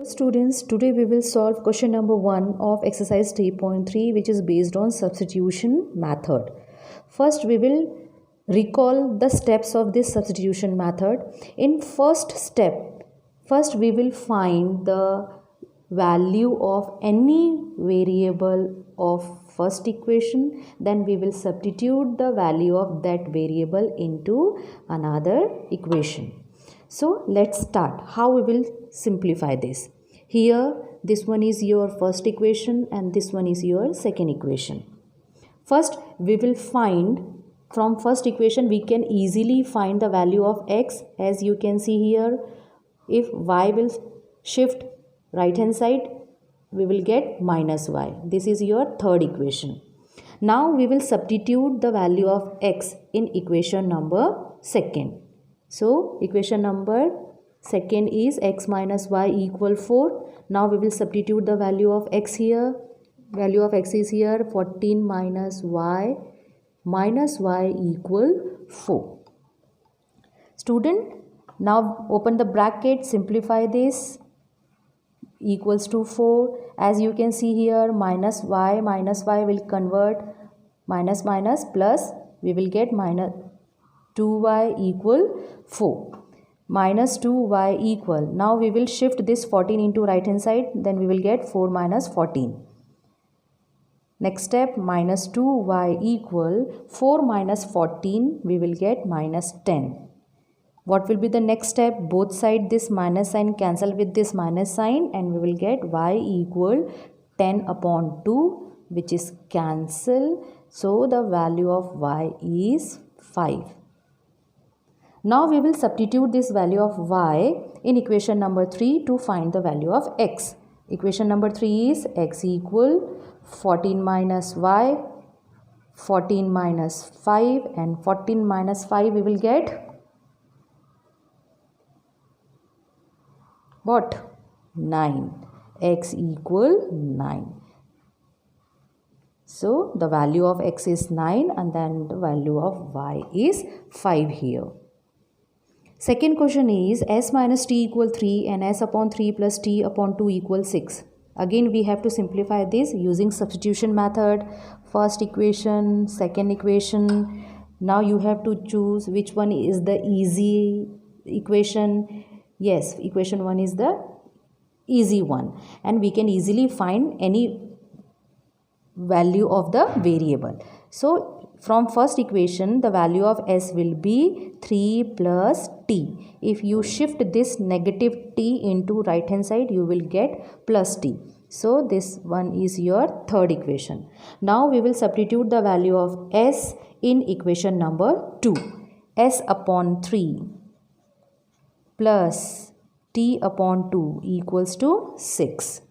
Students, today we will solve question number 1 of exercise 3.3, which is based on substitution method. First we will recall the steps of this substitution method. In first step, first we will find the value of any variable of first equation, then we will substitute the value of that variable into another equation. So let's start. How we will simplify this? Here this one is your first equation and this one is your second equation. First we will find, from first equation we can easily find the value of x. As you can see here, if y will shift right hand side, we will get minus y. This is your third equation. Now we will substitute the value of x in equation number second. So equation number second is x minus y equal 4. Now we will substitute the value of x here. Value of x is here 14 minus y equal 4. Student, now open the bracket, simplify this, equals to 4. As you can see here, minus y will convert minus plus, we will get minus 2y equal 4. Minus 2y equal, now we will shift this 14 into right hand side, then we will get 4 minus 14. Next step, minus 2y equal 4 minus 14, we will get minus 10. What will be the next step? Both side this minus sign cancel with this minus sign and we will get y equal 10 upon 2, which is cancel. So the value of y is 5. Now we will substitute this value of y in equation number 3 to find the value of x. Equation number 3 is x equal 14 minus y, 14 minus 5, and 14 minus 5 we will get what? 9. X equal 9. So the value of x is 9 and then the value of y is 5 here. Second question is s minus t equal 3 and s upon 3 plus t upon 2 equal 6. Again we have to simplify this using substitution method. First equation, second equation. Now you have to choose which one is the easy equation. Yes, equation 1 is the easy one and we can easily find any value of the variable. So from first equation, the value of s will be 3 plus t. If you shift this negative t into right hand side, you will get plus t. So this one is your third equation. Now we will substitute the value of s in equation number 2. S upon 3 plus t upon 2 equals to 6.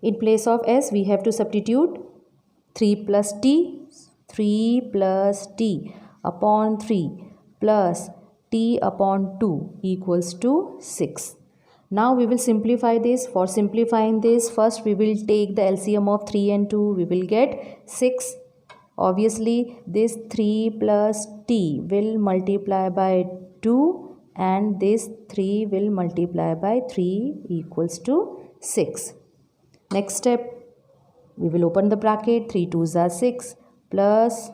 In place of s, we have to substitute 3 plus t upon 3 plus t upon 2 equals to 6. Now we will simplify this. For simplifying this, first we will take the LCM of 3 and 2. We will get 6. Obviously, this 3 plus t will multiply by 2 and this 3 will multiply by 3 equals to 6. Next step, we will open the bracket, 3 2s are 6 plus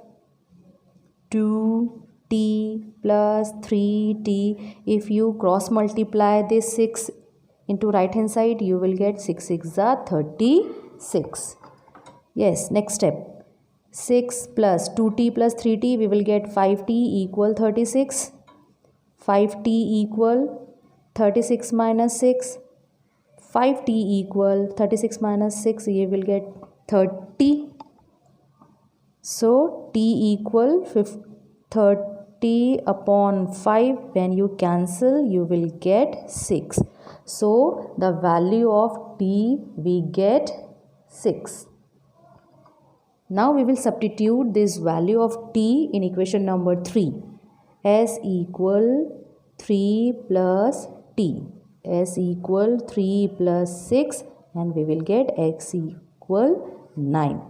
2t plus 3t. If you cross multiply this 6 into right hand side, you will get 6 6 are 36. Yes, next step, 6 plus 2t plus 3t, we will get 5t equal 36. 5t equal 36 minus 6. 5t equal 36 minus 6, you will get 30. So t equal 30 upon 5. When you cancel, you will get 6. So the value of t we get 6. Now we will substitute this value of t in equation number 3. S equal 3 plus t. S equal 3 plus 6 and we will get x equal 9.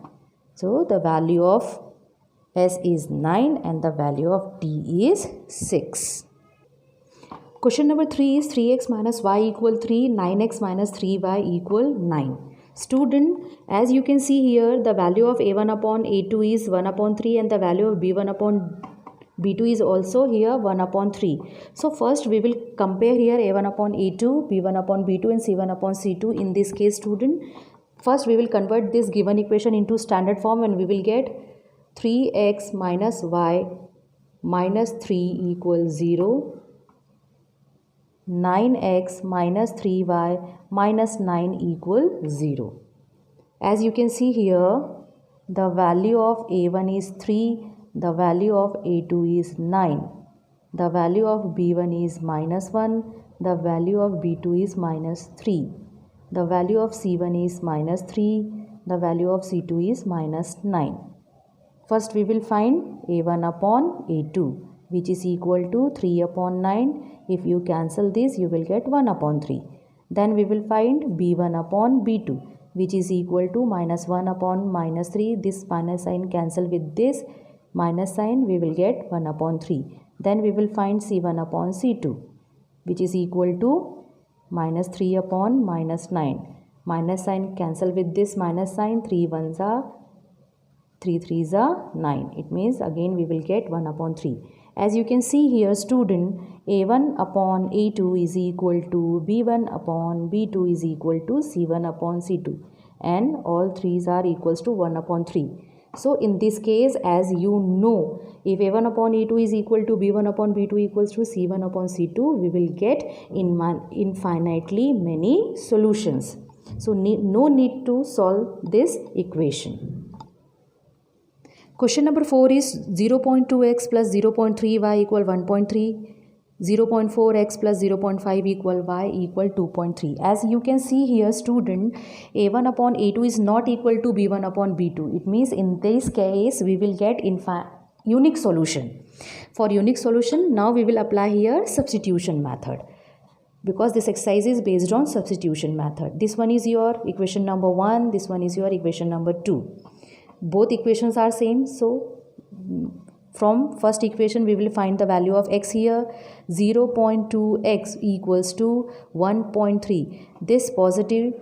So the value of s is 9 and the value of t is 6. Question number 3 is 3x minus y equal 3, 9x minus 3y equal 9. Student, as you can see here, the value of a1 upon a2 is 1 upon 3 and the value of b1 upon b2 is also here 1 upon 3. So first we will compare here a1 upon a2, b1 upon b2 and c1 upon c2. In this case, student, first we will convert this given equation into standard form and we will get 3x minus y minus 3 equals 0. 9x minus 3y minus 9 equal 0. As you can see here, the value of a1 is 3, the value of a2 is 9, the value of b1 is minus 1, the value of b2 is minus 3, the value of c1 is minus 3, the value of c2 is minus 9. First we will find a1 upon a2, which is equal to 3 upon 9. If you cancel this, you will get 1 upon 3. Then we will find b1 upon b2, which is equal to minus 1 upon minus 3. This minus sign cancel with this minus sign, we will get 1 upon 3. Then we will find c1 upon c2, which is equal to minus 3 upon minus 9. Minus sign cancel with this minus sign, 3 1s are 3 3s are 9. It means again we will get 1 upon 3. As you can see here, student, a1 upon a2 is equal to b1 upon b2 is equal to c1 upon c2, and all 3's are equals to 1 upon 3. So in this case, as you know, if a1 upon a2 is equal to b1 upon b2 equals to c1 upon c2, we will get infinitely many solutions. So no need to solve this equation. Question number 4 is 0.2x plus 0.3y equal 1.3, 0.4x plus 0.5 equal y equal 2.3. As you can see here, student, a1 upon a2 is not equal to b1 upon b2. It means in this case, we will get unique solution. For unique solution, now we will apply here substitution method, because this exercise is based on substitution method. This one is your equation number 1, this one is your equation number 2. Both equations are same, so from first equation we will find the value of x here. 0.2x equals to 1.3. This positive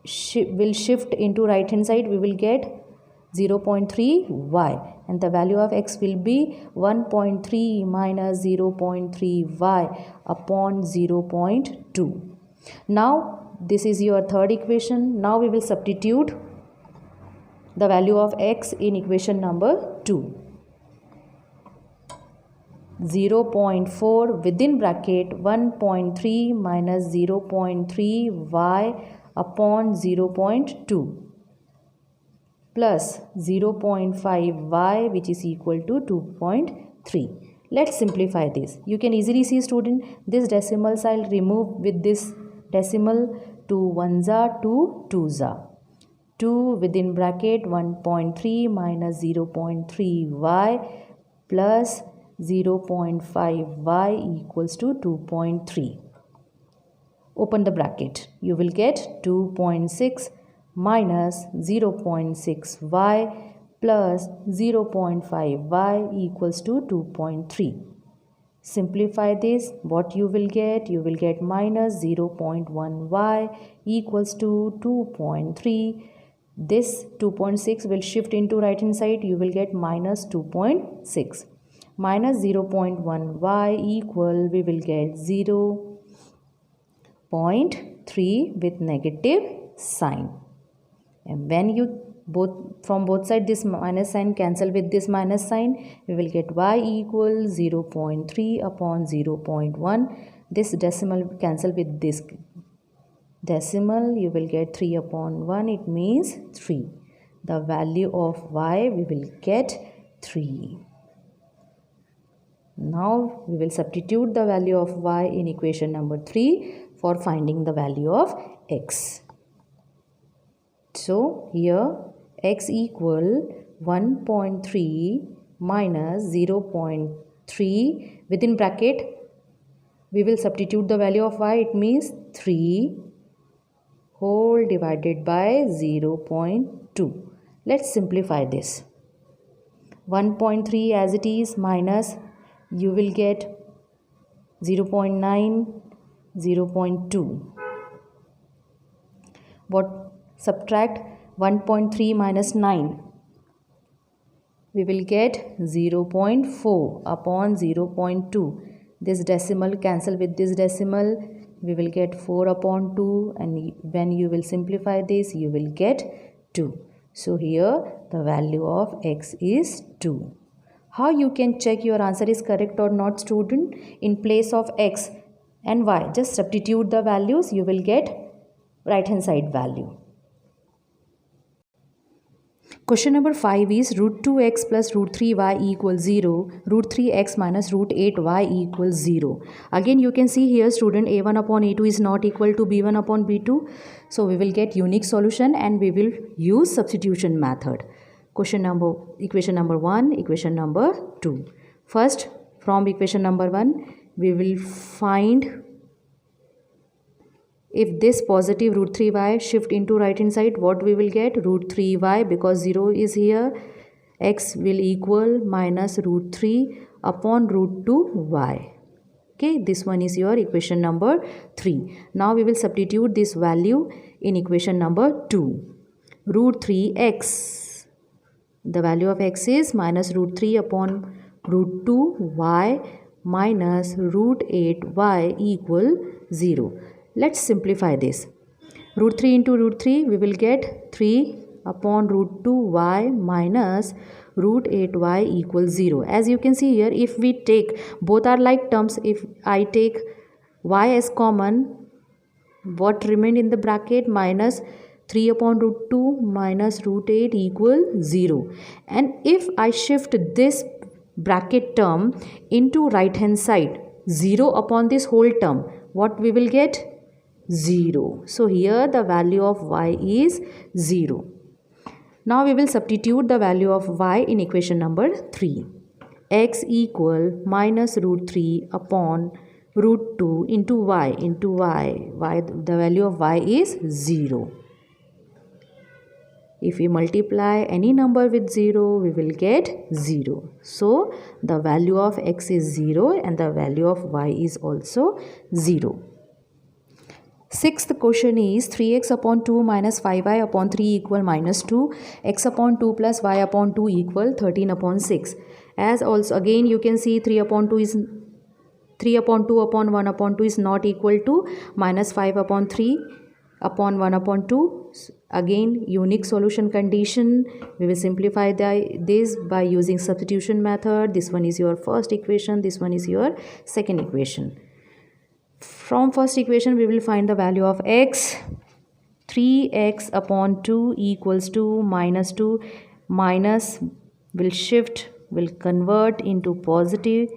will shift into right hand side. We will get 0.3y and the value of x will be 1.3 minus 0.3y upon 0.2. Now this is your third equation. Now we will substitute the value of x in equation number 2. 0.4 within bracket 1.3 minus 0.3y upon 0.2 plus 0.5y, which is equal to 2.3. Let's simplify this. You can easily see, student, this decimals I'll remove with this decimal. 2 1s are 2 2s are. 2 within bracket 1.3 minus 0.3y plus 0.5y equals to 2.3. Open the bracket. You will get 2.6 minus 0.6y plus 0.5y equals to 2.3. Simplify this. What you will get? You will get minus 0.1y equals to 2.3. This 2.6 will shift into right hand side. You will get minus 2.6. Minus 0.1y equal, we will get 0.3 with negative sign. And when you from both sides this minus sign cancel with this minus sign, we will get y equals 0.3 upon 0.1. This decimal cancel with this decimal, you will get 3 upon 1. It means 3. The value of y, we will get 3. Now we will substitute the value of y in equation number 3 for finding the value of x. So here x equal 1.3 minus 0.3 within bracket we will substitute the value of y. It means 3 whole divided by 0.2. Let's simplify this. 1.3 as it is minus, you will get 0.9, 0.2. What? Subtract 1.3 minus 9. We will get 0.4 upon 0.2. This decimal cancel with this decimal. We will get 4 upon 2, and when you will simplify this, you will get 2. So here the value of x is 2. How you can check your answer is correct or not, student? In place of x and y, just substitute the values, you will get right hand side value. Question number 5 is root 2x plus root 3y equals 0, root 3x minus root 8y equals 0. Again you can see here, student, a1 upon a2 is not equal to b1 upon b2. So we will get unique solution and we will use substitution method. Equation number 1, equation number 2. First, from equation number 1, we will find if this positive root 3y shift into right hand side, what we will get? Root 3y, because 0 is here, x will equal minus root 3 upon root 2y. Okay, this one is your equation number 3. Now we will substitute this value in equation number 2. Root 3x. The value of x is minus root 3 upon root 2y minus root 8y equal 0. Let's simplify this. Root 3 into root 3, we will get 3 upon root 2y minus root 8y equals 0. As you can see here, if we take, both are like terms, if I take y as common, what remained in the bracket? Minus 3 upon root 2 minus root 8 equals 0. And if I shift this bracket term into right hand side, 0 upon this whole term, what we will get? 0. So here the value of y is 0. Now we will substitute the value of y in equation number 3. X equal minus root 3 upon root 2 into y. The value of y is 0. If we multiply any number with 0, we will get 0. So the value of x is 0 and the value of y is also 0. Sixth question is 3x upon 2 minus 5y upon 3 equal minus 2. X upon 2 plus y upon 2 equal 13 upon 6. As also again you can see 3 upon 2 upon 1 upon 2 is not equal to minus 5 upon 3 upon 1 upon 2. Again unique solution condition. We will simplify this by using substitution method. This one is your first equation. This one is your second equation. From first equation we will find the value of x. 3x upon 2 equals 2 minus 2. Minus will convert into positive.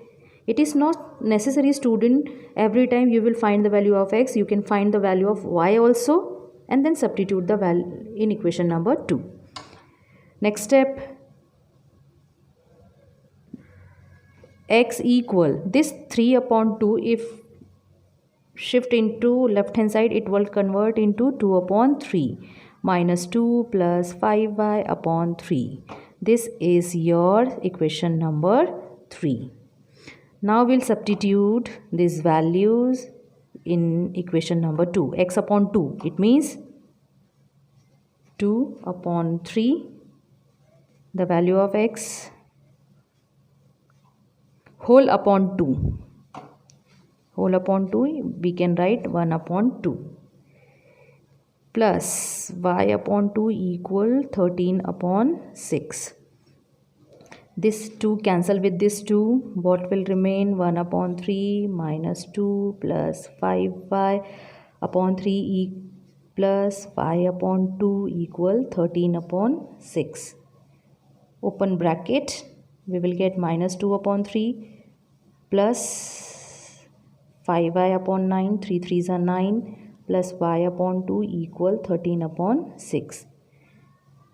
It is not necessary, student, every time you will find the value of x. You can find the value of y also and then substitute the value in equation number 2. Next step, x equal this 3 upon 2, if shift into left hand side, it will convert into 2 upon 3 minus 2 plus 5y upon 3. This is your equation number 3. Now we'll substitute these values in equation number 2. X upon 2, it means 2 upon 3, the value of x, whole upon 2. Whole upon 2, we can write 1 upon 2 plus y upon 2 equal 13 upon 6. This 2 cancel with this 2. What will remain? 1 upon 3 minus 2 plus 5y upon 3 plus y upon 2 equal 13 upon 6. Open bracket. We will get minus 2 upon 3 plus 5y upon 9, 3 3s are 9, plus y upon 2 equal 13 upon 6.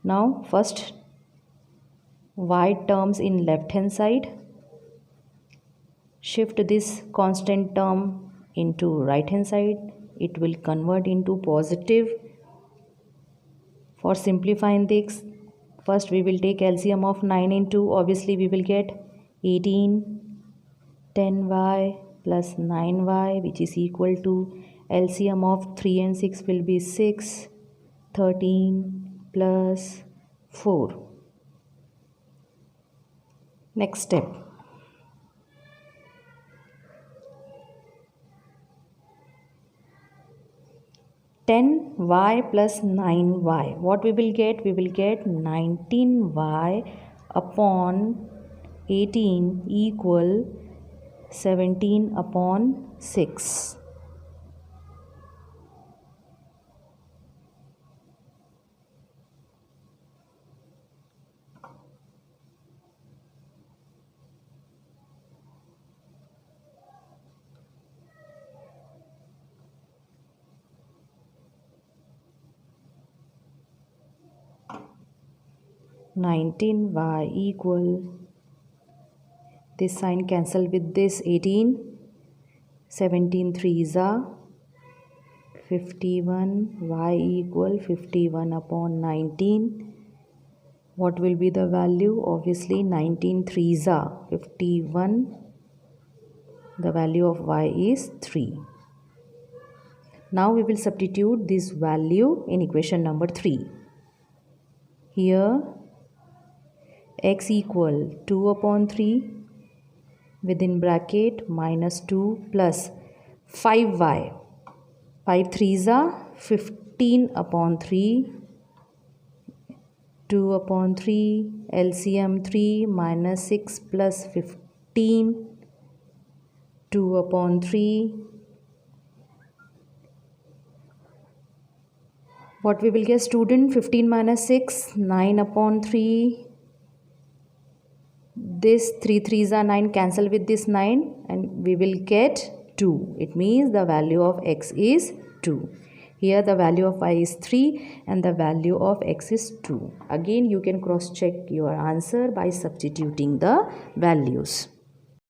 Now first y terms in left hand side, shift this constant term into right hand side, it will convert into positive. For simplifying this, first we will take LCM of 9 and 2. Obviously we will get 18, 10y plus 9y, which is equal to LCM of 3 and 6 will be 6, 13 plus 4. Next step. y plus 9y. What we will get? We will get 19y upon 18 equal 17 upon 6. y equal, this sign cancel with this 18, 17 3s are 51, y equal 51 upon 19. What will be the value? Obviously 19 3s are 51. The value of y is 3. Now we will substitute this value in equation number 3. Here x equal 2 upon 3 within bracket minus 2 plus 5y. 5 3s are 15 upon 3, 2 upon 3, LCM 3 minus 6 plus 15, 2 upon 3. What we will get, student? 15 minus 6, 9 upon 3. This 3 3s are 9, cancel with this 9 and we will get 2. It means the value of x is 2. Here the value of y is 3 and the value of x is 2. Again you can cross check your answer by substituting the values.